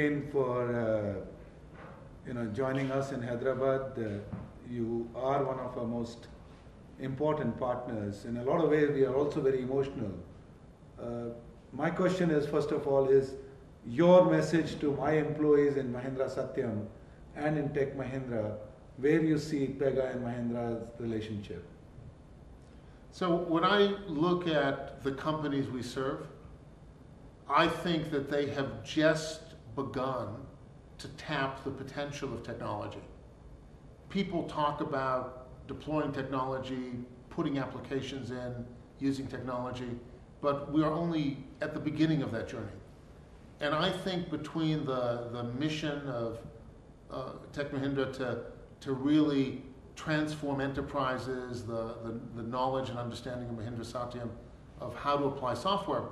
again for joining us in Hyderabad. You are one of our most important partners. In a lot of ways, we are also very emotional. My question is, first of all, is your message to my employees in Mahindra Satyam and in Tech Mahindra, where you see Pega and Mahindra's relationship? So when I look at the companies we serve, I think that they have just begun to tap the potential of technology. People talk about deploying technology, putting applications in, using technology, but we are only at the beginning of that journey. And I think between the mission of Tech Mahindra to really transform enterprises, the knowledge and understanding of Mahindra Satyam of how to apply software,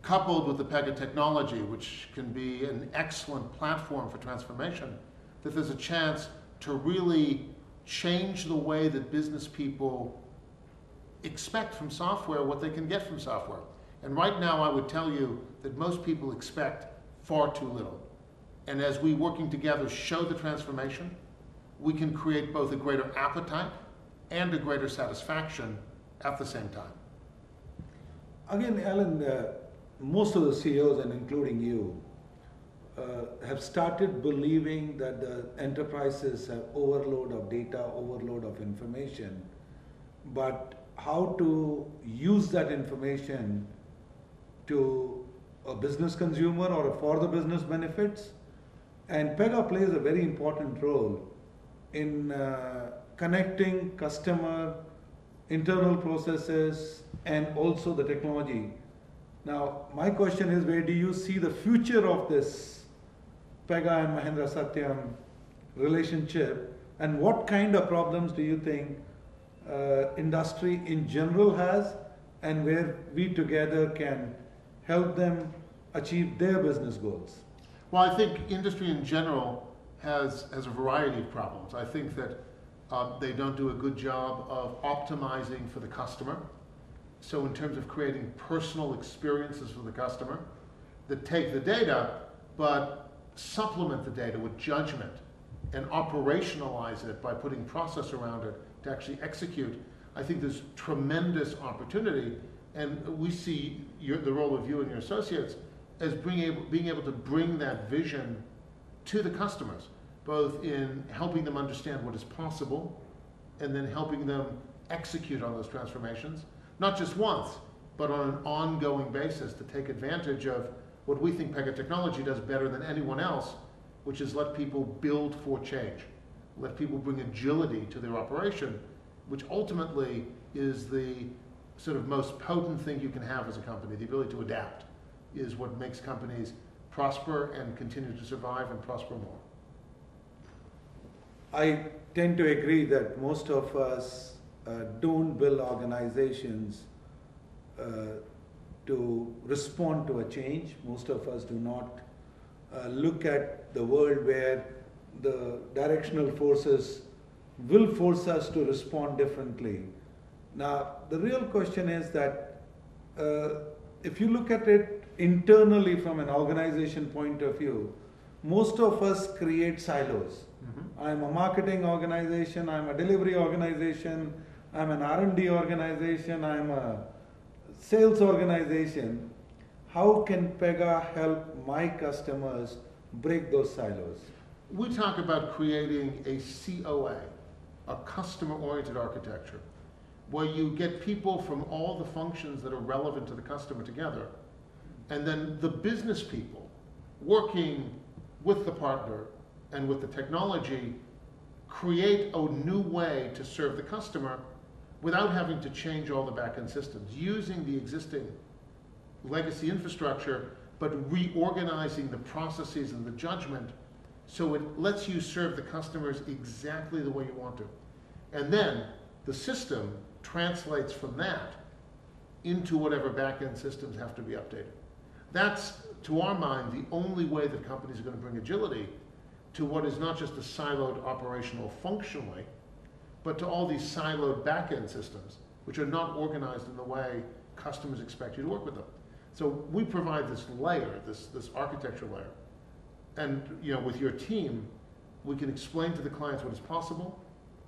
coupled with the Pega technology, which can be an excellent platform for transformation, that there's a chance to really change the way that business people expect from software what they can get from software. And right now I would tell you that most people expect far too little. And as we working together show the transformation, we can create both a greater appetite and a greater satisfaction at the same time. Again, Alan, most of the CEOs, and including you, have started believing that the enterprises have overload of data, overload of information, but how to use that information to a business consumer or for the business benefits. And Pega plays a very important role in connecting customer, internal processes, and also the technology. Now, my question is, where do you see the future of this Pega and Mahindra Satyam relationship, and what kind of problems do you think industry in general has, and where we together can help them achieve their business goals? Well, I think industry in general has a variety of problems. I think that they don't do a good job of optimizing for the customer. So in terms of creating personal experiences for the customer that take the data, but supplement the data with judgment and operationalize it by putting process around it to actually execute, I think there's tremendous opportunity. And we see the role of you and your associates as being able to bring that vision to the customers, both in helping them understand what is possible and then helping them execute on those transformations, not just once, but on an ongoing basis to take advantage of what we think Pega technology does better than anyone else, which is let people build for change, let people bring agility to their operation, which ultimately is the sort of most potent thing you can have as a company. The ability to adapt is what makes companies prosper and continue to survive and prosper more. I tend to agree that most of us don't build organizations to respond to a change. Most of us do not look at the world where the directional forces will force us to respond differently. Now, the real question is that if you look at it internally from an organization point of view, most of us create silos. I'm a marketing organization, I'm a delivery organization, I'm an R&D organization, I'm a sales organization. How can Pega help my customers break those silos? We talk about creating a COA, a customer-oriented architecture, where you get people from all the functions that are relevant to the customer together, and then the business people working with the partner and with the technology create a new way to serve the customer without having to change all the back-end systems, using the existing legacy infrastructure, but reorganizing the processes and the judgment so it lets you serve the customers exactly the way you want to. And then the system translates from that into whatever back-end systems have to be updated. That's, to our mind, the only way that companies are going to bring agility to what is not just a siloed operational functionally, but to all these siloed back-end systems, which are not organized in the way customers expect you to work with them. So we provide this layer, this architecture layer, and with your team, we can explain to the clients what is possible,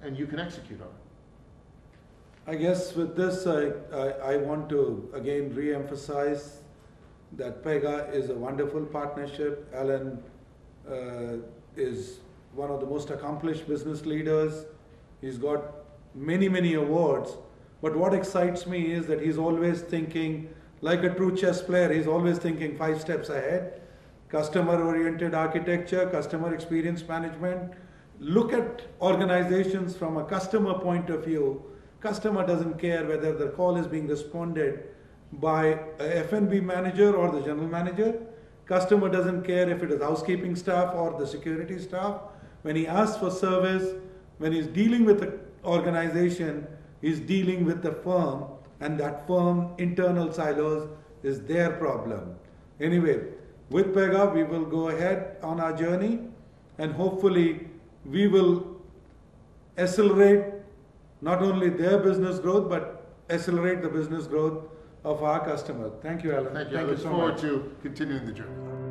and you can execute on it. I guess with this, I want to again re-emphasize that Pega is a wonderful partnership. Alan is one of the most accomplished business leaders. He's got many, many awards. But what excites me is that he's always thinking, like a true chess player, he's always thinking 5 steps ahead. Customer-oriented architecture, customer experience management. Look at organizations from a customer point of view. Customer doesn't care whether the call is being responded by a F&B manager or the general manager. Customer doesn't care if it is housekeeping staff or the security staff. When he asks for service, when he's dealing with the organization, he's dealing with the firm, and that firm internal silos is their problem. Anyway, with Pega, we will go ahead on our journey, and hopefully we will accelerate not only their business growth, but accelerate the business growth of our customer. Thank you, Alan. Thank you. I look forward to continuing the journey.